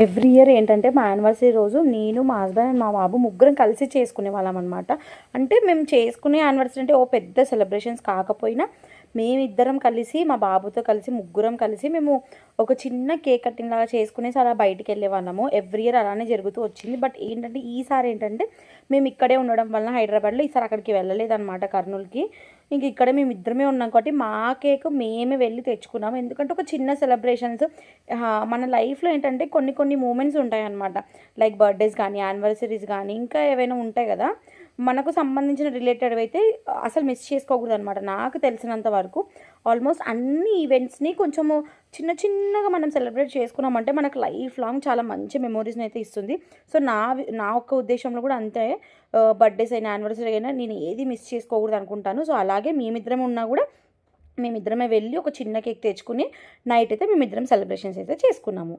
Every year ఏంటంటే మా anniversary రోజు నేను, మా హస్బెండ్ అండ్ మా బాబు ముగ్గురం కలిసి చేసుకునే వాళ్ళం అనమాట. అంటే మేము చేసుకునే యానివర్సరీ అంటే ఓ పెద్ద సెలబ్రేషన్స్ కాకపోయినా మేమిద్దరం కలిసి మా బాబుతో కలిసి ముగ్గురం కలిసి మేము ఒక చిన్న కేక్ కటింగ్ లాగా చేసుకునేసి అలా బయటికి వెళ్ళేవాళ్ళము. ఎవ్రీ ఇయర్ అలానే జరుగుతూ వచ్చింది. బట్ ఏంటంటే ఈసారి ఏంటంటే మేము ఇక్కడే ఉండడం వల్ల హైదరాబాద్లో ఈసారి అక్కడికి వెళ్ళలేదన్నమాట కర్నూలుకి. ఇంక ఇక్కడే మేమిద్దరమే ఉన్నాం కాబట్టి మా కేక్ మేమే వెళ్ళి తెచ్చుకున్నాము. ఎందుకంటే ఒక చిన్న సెలబ్రేషన్స్ మన లైఫ్లో ఏంటంటే కొన్ని కొన్ని మూమెంట్స్ ఉంటాయన్నమాట. లైక్ బర్త్డేస్ కానీ, యానివర్సరీస్ కానీ, ఇంకా ఏవైనా ఉంటాయి కదా! మనకు సంబంధించిన రిలేటెడ్ అయితే అసలు మిస్ చేసుకోకూడదనమాట. నాకు తెలిసినంత వరకు ఆల్మోస్ట్ అన్ని ఈవెంట్స్‌ని కొంచెము చిన్న చిన్నగా మనం సెలబ్రేట్ చేసుకున్నామంటే మనకు లైఫ్ లాంగ్ చాలా మంచి మెమోరీస్‌ని అయితే ఇస్తుంది. సో, నా ఒక్క ఉద్దేశంలో కూడా అంతే. బర్త్డేస్ అయినా, యానివర్సరీ అయినా నేను ఏది మిస్ చేసుకోకూడదు అనుకుంటాను. సో, అలాగే మేమిద్దరం ఉన్నా కూడా మేమిద్దరమే వెళ్ళి ఒక చిన్న కేక్ తెచ్చుకొని నైట్ అయితే మేమిద్దరం సెలబ్రేషన్స్ అయితే చేసుకున్నాము.